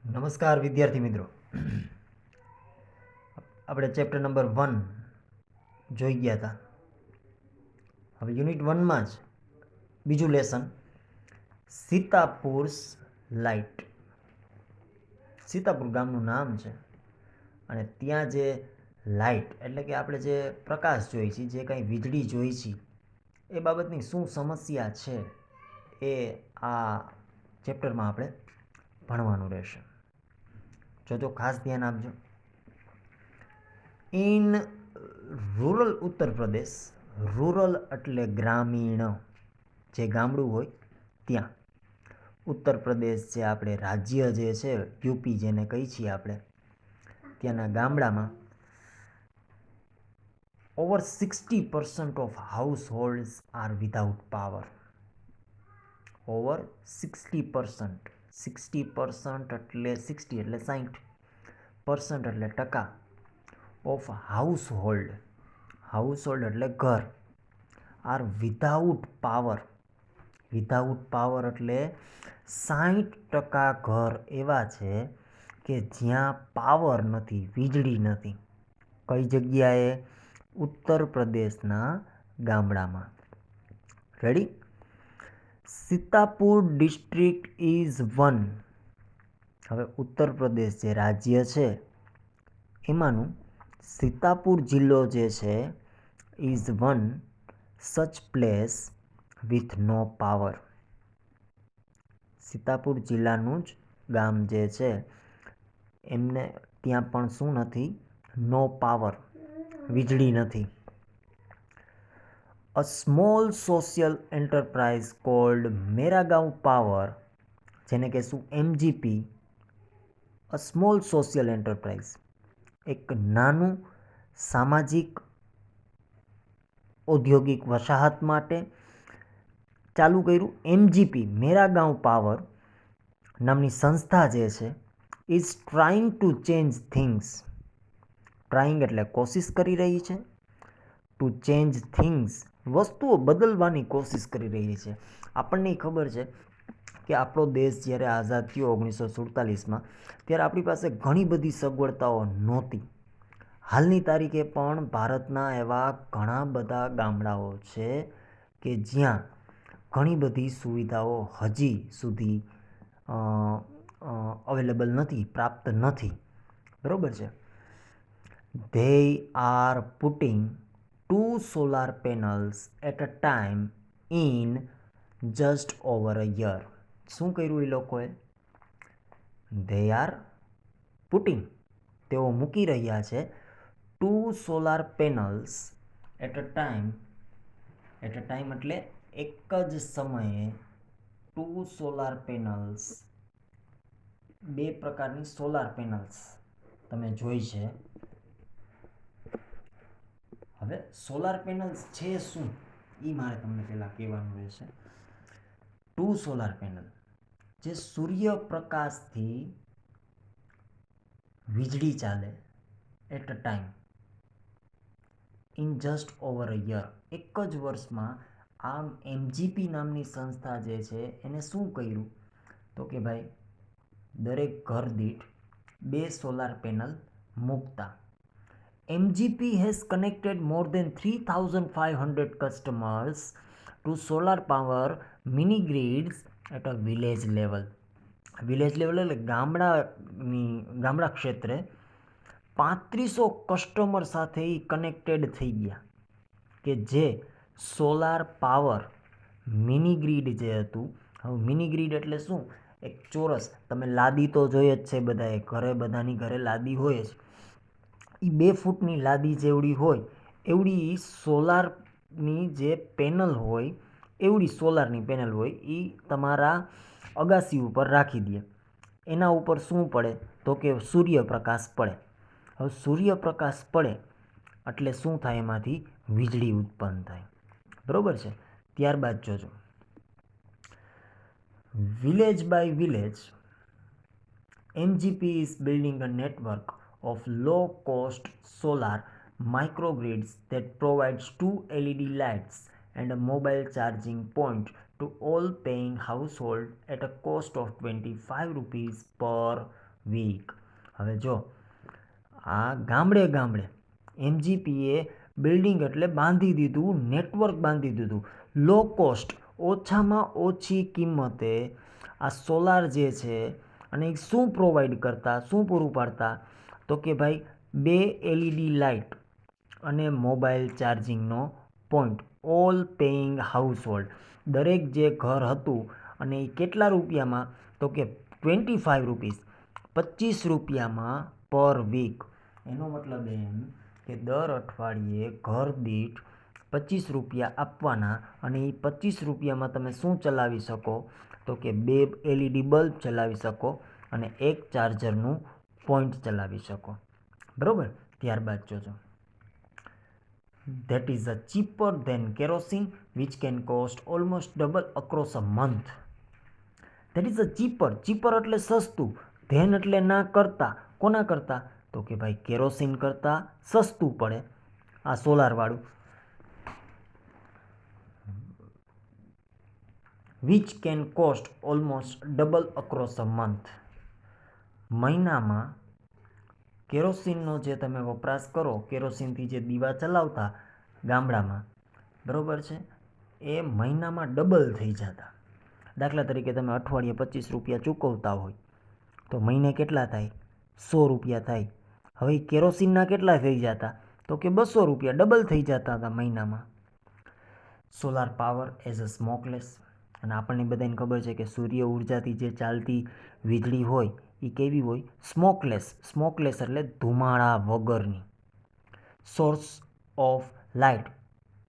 નમસ્કાર વિદ્યાર્થી મિત્રો. આપણે ચેપ્ટર નંબર 1 જોઈ ગયા હતા. હવે યુનિટ 1માં જ બીજું લેસન સીતાપુર લાઇટ. સીતાપુર ગામનું નામ છે અને ત્યાં જે લાઇટ એટલે કે આપણે જે પ્રકાશ જોઈએ છીએ, જે કંઈ વીજળી જોઈએ છીએ, એ બાબતની શું સમસ્યા છે એ આ ચેપ્ટરમાં આપણે ભણવાનું રહેશે. જો ખાસ ધ્યાન આપજો. In rural Uttar Pradesh, rural એટલે ગ્રામીણ, જે ગામડું હોય ત્યાં. ઉત્તર પ્રદેશ જે આપણે રાજ્ય જે છે, યુપી જેને કહીએ છીએ આપણે, ત્યાંના ગામડામાં over 60% of households are without power. Over 60%. 60% એટલે 60 એટલે 60% એટલે ટકા ઓફ હાઉસહોલ્ડ. હાઉસહોલ્ડ એટલે ઘર. Are without power. Without power એટલે 60% ઘર એવા છે કે જ્યાં પાવર નથી, વીજળી નથી. કઈ જગ્યાએ? ઉત્તર પ્રદેશના ગામડામાં. Ready? Sitapur district is one. હવે ઉત્તર પ્રદેશ જે રાજ્ય છે એમાંનું સીતાપુર જિલ્લો જે છે is one such place with no power. Sitapur જિલ્લાનું જ ગામ જે છે એમને ત્યાં પણ શું નથી? નો પાવર, વીજળી નથી. A small social enterprise called Meragaon power, જેને કહેશું MGP. A small social enterprise, એક નાનું સામાજિક ઔદ્યોગિક વસાહત માટે ચાલુ કર્યું. એમજીપી મેરાગાંવ પાવર નામની સંસ્થા જે છે is trying to change things. Trying એટલે કોશિશ કરી રહી છે. ટુ ચેન્જ થિંગ્સ, વસ્તુઓ બદલવાની કોશિશ કરી રહી છે. આપણને ખબર છે કે આપણો દેશ જ્યારે આઝાદ થયો 1947માં, ત્યારે આપણી પાસે ઘણી બધી સગવડતાઓ નહોતી. હાલની તારીખે પણ ભારતના એવા ઘણા બધા ગામડાઓ છે કે જ્યાં ઘણી બધી સુવિધાઓ હજી સુધી અવેલેબલ નથી, પ્રાપ્ત નથી. બરાબર છે? They are putting 2 solar panels at a time in just over a year. શું કર્યું એ લોકોએ? ધે આર પુટિંગ, તેઓ મૂકી રહ્યા છે 2 solar panels at a time. At a time એટલે એક જ સમયે 2 solar panels, બે પ્રકારની સોલાર પેનલ્સ તમે જોઈ છે. હવે સોલાર પેનલ્સ છે શું એ મારે તમને પહેલાં કહેવાનું રહેશે. 2 સોલાર પેનલ જે સૂર્યપ્રકાશથી વીજળી ચાલે at a time in just over a year. એક જ વર્ષમાં આમ એમજીપી નામની સંસ્થા જે છે એને શું કર્યું? તો કે ભાઈ દરેક ઘર દીઠ 2 સોલાર પેનલ મૂકતા. MGP has connected more than 3,500 customers to solar power mini grids at a village level. Village level એટલે ગામડા ક્ષેત્રે 3500 કસ્ટમર સાથે એ કનેક્ટેડ થઈ ગયા કે જે સોલાર પાવર મિની ગ્રીડ જે હતું. હવે મિની ગ્રીડ એટલે શું? એક ચોરસ, તમે લાદી તો જોઈએ જ છે બધાએ, ઘરે બધાની ઘરે લાદી હોય જ. એ 2 ફૂટની લાદી જેવડી હોય એવડી સોલારની જે પેનલ હોય, એવડી સોલારની પેનલ હોય એ તમારા અગાસી ઉપર રાખી દે. એના ઉપર શું પડે? તો કે સૂર્યપ્રકાશ પડે. હવે સૂર્યપ્રકાશ પડે એટલે શું થાય? એમાંથી વીજળી ઉત્પન્ન થાય. બરાબર છે? ત્યારબાદ જોજો, village by village MGP is building a network of low-cost solar microgrids that provides 2 LED lights and a mobile charging point to all paying households at a cost of 25 rupees per week. હવે જો આ ગામડે ગામડે એમજીપીએ building એટલે બાંધી દીધું, network બાંધી દીધું, લો કોસ્ટ, ઓછામાં ઓછી કિંમતે આ સોલાર જે છે અને એ શું પ્રોવાઈડ કરતા, શું પૂરું પાડતા, તો કે ભાઈ 2 એલઈડી લાઇટ અને મોબાઈલ ચાર્જિંગનો પોઈન્ટ, ઓલ પેઇંગ હાઉસહોલ્ડ, દરેક જે ઘર હતું અને એ કેટલા રૂપિયામાં, તો કે 25 રૂપીસ, 25 રૂપિયામાં પર વીક. એનો મતલબ એમ કે દર અઠવાડિયે ઘર દીઠ 25 રૂપિયા આપવાના અને એ 25 રૂપિયામાં તમે શું ચલાવી શકો, તો કે 2 એલઈડી બલ્બ ચલાવી શકો અને એક ચાર્જરનું પોઈન્ટ ચલાવી શકો. બરાબર. ત્યારબાદ જોજો, that is a cheaper than kerosene which can cost almost double across a month. that is a cheaper એટલે સસ્તું, ધેન એટલે ના કરતા, કોના કરતા, તો કે ભાઈ કેરોસીન કરતા સસ્તું પડે આ સોલાર વાળું. which can cost almost double across a month. મહિનામાં કેરોસીનનો જે તમે વપરાશ કરો, કેરોસીનથી જે દીવા ચલાવતા ગામડામાં, બરાબર છે, એ મહિનામાં ડબલ થઈ જતા. દાખલા તરીકે તમે અઠવાડિયે 25 રૂપિયા ચૂકવતા હોય તો મહિને કેટલા થાય, 100 રૂપિયા થાય. હવે કેરોસીનના કેટલા થઈ જતા, તો કે 200 રૂપિયા, ડબલ થઈ જતા હતા મહિનામાં. Solar power as a smokeless, અને આપણને બધાને ખબર છે કે સૂર્ય ઉર્જાથી જે ચાલતી વીજળી હોય એ કેવી હોય, સ્મોકલેસ. સ્મોકલેસ એટલે ધુમાડા વગરની. Source of light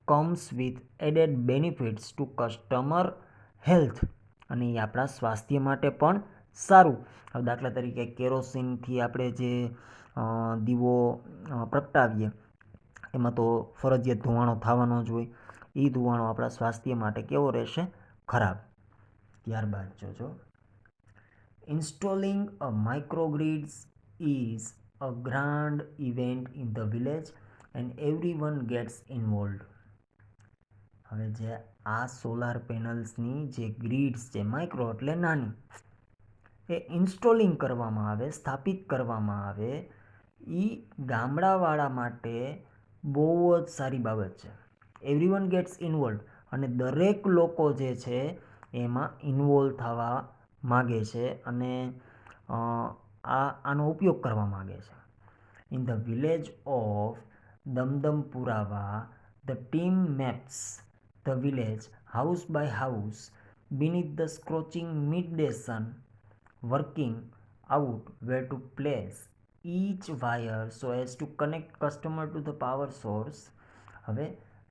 comes with added benefits to customer health, અને એ આપણા સ્વાસ્થ્ય માટે પણ સારું. હવે દાખલા તરીકે કેરોસીનથી આપણે જે દીવો પ્રગટાવીએ એમાં તો ફરજિયાત ધુમાડો થવાનો જ હોય, એ ધુમાડો આપણા સ્વાસ્થ્ય માટે કેવો રહેશે, ખરાબ. ત્યારબાદ જોજો, installing a microgrids is a grand event in the village and everyone gets involved. હવે જે આ સોલાર પેનલ્સની જે ગ્રીડ્સ છે, માઇક્રો એટલે નાની, એ ઇન્સ્ટોલિંગ કરવામાં આવે, સ્થાપિત કરવામાં આવે, એ ગામડાવાળા માટે બહુ જ સારી બાબત છે. એવરીવન ગેટ્સ ઇન્વોલ્વ, અને દરેક લોકો જે છે એમાં ઇન્વોલ્વ થવા માગે છે અને આનો ઉપયોગ કરવા માગે છે. In the village of Damdampurava, the team maps the village house by house beneath the scorching midday sun, working out where to place each wire so as to connect customer to the power source. હવે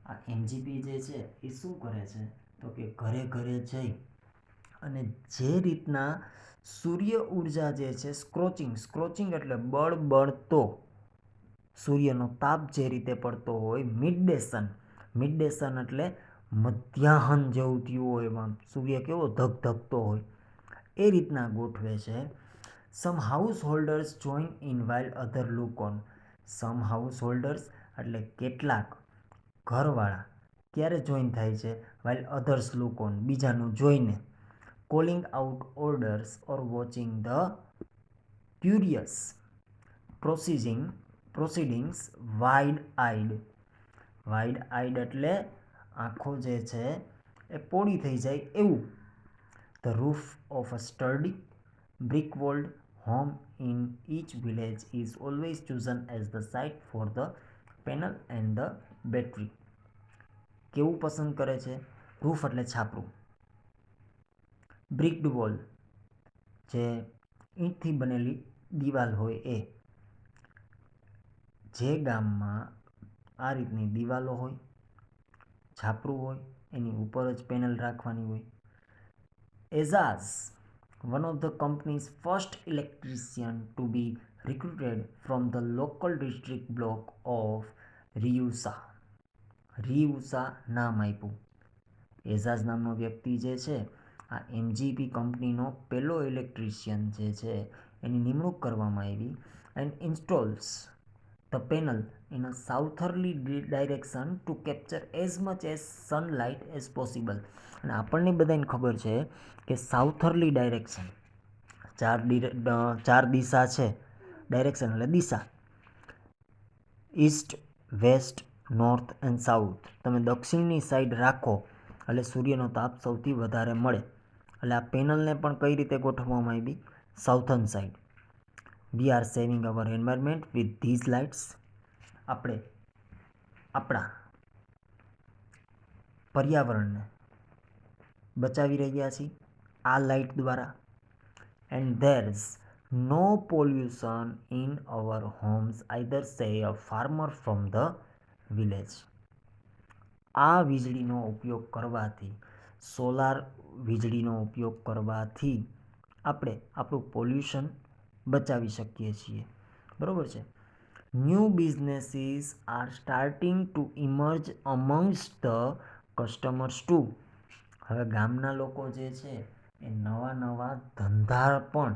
આ MGP જે છે એ શું કરે છે, તો કે ઘરે ઘરે જઈ અને જે રીતના સૂર્ય ઉર્જા જે છે, સ્ક્રોચિંગ એટલે બળતો સૂર્યનો તાપ જે રીતે પડતો હોય, મિડ ડે સન એટલે મધ્યાહન જેવું થયું હોય, એમાં સૂર્ય કેવો ધગધગતો હોય, એ રીતના ગોઠવે છે. Some householders join in while other look on. Some householders એટલે કેટલાક ઘરવાળા ક્યારે જોઈન થાય છે, વાઇલ અધર્સ લુક ઓન, બીજાનું જોઈને, calling out orders or watching the curious proceedings wide eyed એટલે આંખો જે છે એ પોળી થઈ જાય એવું. The roof of a sturdy brick walled home in each village is always chosen as the site for the panel and the battery. કેવું પસંદ કરે છે, રૂફ એટલે છાપરું, બ્રિક્ડ વોલ જે ઈંટથી બનેલી દિવાલ હોય એ. જે ગામમાં આ રીતની દિવાલો હોય, છાપરું હોય, એની ઉપર જ પેનલ રાખવાની હોય. Ejaz, one of the company's first electrician to be recruited from the local district block of રિયુસા નામ આપ્યું. એઝાઝ નામનો વ્યક્તિ જે છે આ એમજીપી કંપનીનો પહેલો ઇલેક્ટ્રિશિયન જે છે એની નિમણૂક કરવામાં આવી. And installs the panel in a southerly direction to capture as much as sunlight as possible. અને આપણને બધાને ખબર છે કે સાઉથર્લી ડાયરેક્શન, ચાર દિશા છે, ડાયરેક્શન એટલે દિશા, east, west, north and south. તમે દક્ષિણની સાઈડ રાખો એટલે સૂર્યનો તાપ સૌથી વધારે મળે. એટલે આ પેનલને પણ કઈ રીતે ગોઠવવામાં આવી? Southern side. We are saving our environment with these lights. આપણે આપણા પર્યાવરણને બચાવી રહ્યા છીએ આ લાઇટ દ્વારા. And there's no pollution in our homes either, say a farmer from the village. આ વીજળીનો ઉપયોગ કરવાથી, સોલાર વીજળીનો ઉપયોગ કરવાથી આપણે આપણું પોલ્યુશન બચાવી શકીએ છીએ. બરાબર છે. New businesses are starting to emerge amongst the customers too. હવે ગામના લોકો જે છે એ નવા ધંધા પણ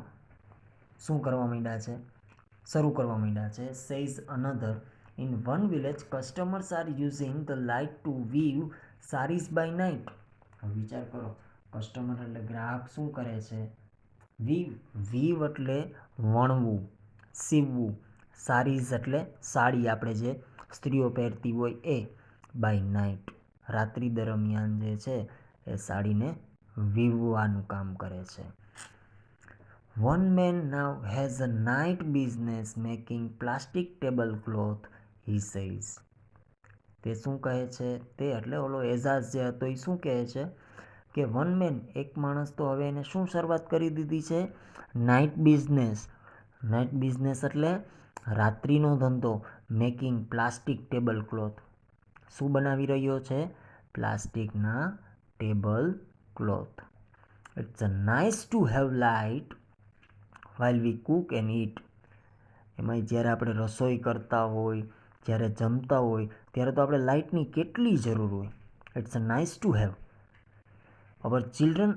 શું કરવા માંડ્યા છે? શરૂ કરવા માંડ્યા છે. Says another, in one village customers are using the light to weave saris by night. વિચાર કરો, કસ્ટમર એટલે ગ્રાહક શું કરે છે? વીવ એટલે વણવું, સીવવું. સારીઝ એટલે સાડી, આપણે જે સ્ત્રીઓ પહેરતી હોય એ. બાય નાઇટ, રાત્રિ દરમિયાન જે છે એ સાડીને વીવવાનું કામ કરે છે. One man now has a night business making plastic table cloth, he says. તે શું કહે છે? તે એટલે ઓલો એઝાઝ જે હતો એ શું કહે છે કે વન મેન, એક માણસ તો હવે એને શું શરૂઆત કરી દીધી છે? Night business. નાઇટ બિઝનેસ એટલે રાત્રિનો ધંધો. Making plastic tablecloth. શું બનાવી રહ્યો છે? પ્લાસ્ટિકના tablecloth. It's a nice to have light while we cook and eat. એમાં જ્યારે આપણે રસોઈ કરતા હોય, જ્યારે જમતા હોય ત્યારે તો આપણે લાઇટની કેટલી જરૂર હોય. It's a nice to have. Our children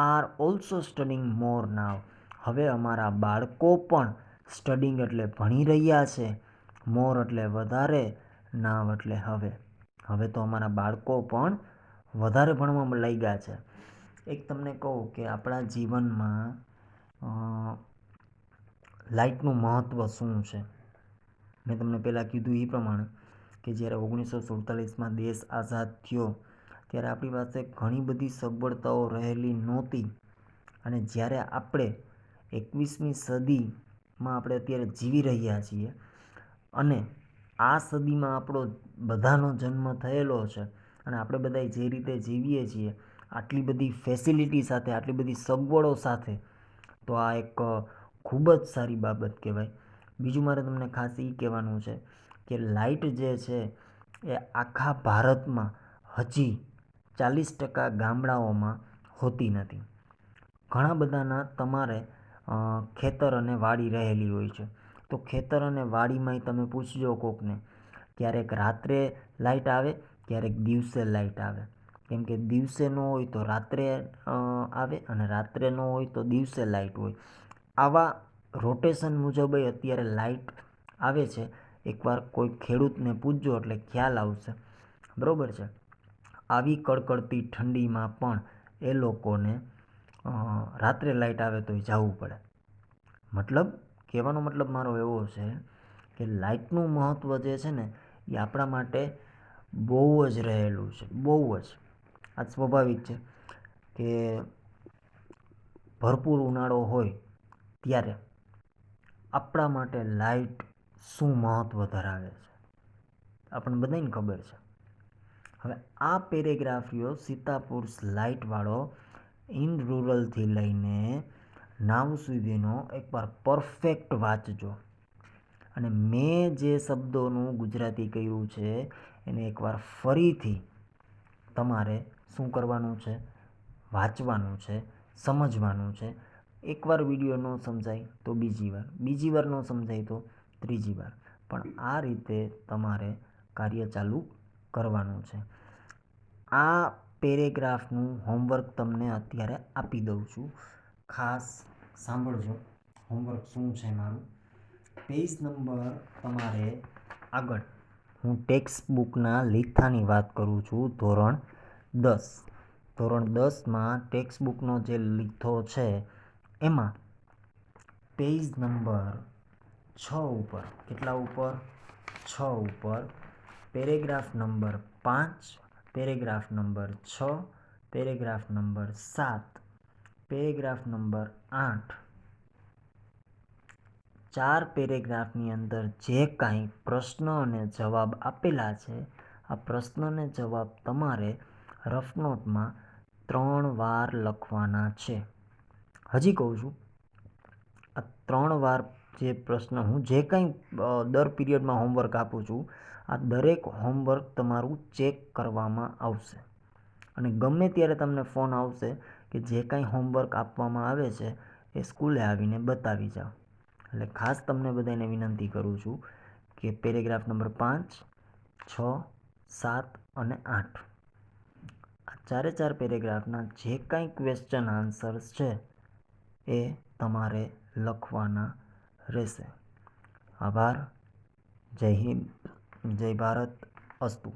are also studying more now. હવે અમારા બાળકો પણ સ્ટડિંગ એટલે ભણી રહ્યા છે. મોર એટલે વધારે, નાવ એટલે હવે. હવે તો અમારા બાળકો પણ વધારે ભણવામાં લાગ્યા છે. એક તમને કહું કે આપણા જીવનમાં લાઇટનું મહત્ત્વ શું છે. મેં તમને પહેલાં કીધું એ પ્રમાણે કે જ્યારે 1947માં દેશ આઝાદ થયો ત્યારે આપણી પાસે ઘણી બધી સગવડતાઓ રહેલી નહોતી. અને જ્યારે આપણે 21મી સદીમાં આપણે અત્યારે જીવી રહ્યા છીએ અને આ સદીમાં આપણો બધાનો જન્મ થયેલો છે અને આપણે બધા જે રીતે જીવીએ છીએ આટલી બધી ફેસિલિટી સાથે, આટલી બધી સગવડો સાથે, તો આ એક ખૂબ જ સારી બાબત કહેવાય. બીજું મારે તમને ખાસ એ કહેવાનું છે કે લાઇટ જે છે એ આખા ભારતમાં હજી 40% ગામડાઓમાં હોતી નથી. ઘણા બધાના તમારે ખેતર અને વાડી રહેલી હોય છે. તો ખેતર અને વાડીમાંય તમે પૂછજો કોકને, ક્યારેક રાત્રે લાઇટ આવે, ક્યારેક દિવસે લાઇટ આવે. કેમ કે દિવસે ન હોય તો રાત્રે આવે અને રાત્રે ન હોય તો દિવસે લાઇટ હોય. આવા રોટેશન મુજબ અત્યારે લાઇટ આવે છે. એકવાર કોઈ ખેડૂતને પૂછજો એટલે ખ્યાલ આવશે. બરાબર છે. આવી કડકડતી ઠંડીમાં પણ એ લોકોને રાત્રે લાઇટ આવે તો જવું પડે. મતલબ કહેવાનો મતલબ મારો એવો છે કે લાઇટનું મહત્ત્વ જે છે ને એ આપણા માટે બહુ જ રહેલું છે, બહુ જ. આ સ્વાભાવિક છે કે ભરપૂર ઉનાળો હોય ત્યારે આપણા માટે લાઇટ શું મહત્ત્વ ધરાવે છે આપણને બધાને ખબર છે. હવે આ પેરેગ્રાફ રહ્યો સીતાપુર લાઇટવાળો ઇન રૂરલથી લઈને નાવ સુધીનો એકવાર પરફેક્ટ વાંચજો. અને મેં જે શબ્દોનું ગુજરાતી કર્યું છે એને એકવાર ફરીથી તમારે શું કરવાનું છે? વાંચવાનું છે, સમજવાનું છે. એકવાર વિડીયો ન સમજાય તો બીજી વાર, બીજી વાર ન સમજાય તો ત્રીજી વાર, પણ આ રીતે તમારે કાર્ય ચાલુ કરવાનું છે. આ પેરેગ્રાફનું હોમવર્ક તમને અત્યારે આપી દઉં છું, ખાસ સાંભળજો. હોમવર્ક શું છે મારું? પેજ નંબર તમારે આગળ, હું ટેક્સ્ટ બુકના લીથાની વાત કરું છું. ધોરણ 10 ધોરણ 10માં ટેક્સ્ટ બુકનો જે લીથો છે એમાં પેજ નંબર 6 ઉપર, કેટલા ઉપર? 6 ઉપર paragraph number 5, paragraph number 6, paragraph number 7, paragraph number 8, 4 પેરેગ્રાફની અંદર જે કાંઈ પ્રશ્ન અને જવાબ આપેલા છે, આ પ્રશ્ન અને જવાબ તમારે રફ નોટમાં 3 વાર લખવાના છે. હજી કહું છું, આ 3 વાર જે પ્રશ્ન હું જે કંઈ દર પીરિયડમાં હોમવર્ક આપું છું, આ દરેક હોમવર્ક તમારું ચેક કરવામાં આવશે અને ગમે ત્યારે તમને ફોન આવશે કે જે કાંઈ હોમવર્ક આપવામાં આવે છે એ સ્કૂલે આવીને બતાવી જાઓ. એટલે ખાસ તમને બધાને વિનંતી કરું છું કે પેરેગ્રાફ નંબર 5, 6, 7 અને 8 આ 4 પેરેગ્રાફના જે કાંઈ ક્વેશ્ચન આન્સર્સ છે એ તમારે લખવાના રહેશે. આભાર. જય હિન્દ, જય ભારત, અસ્તુ.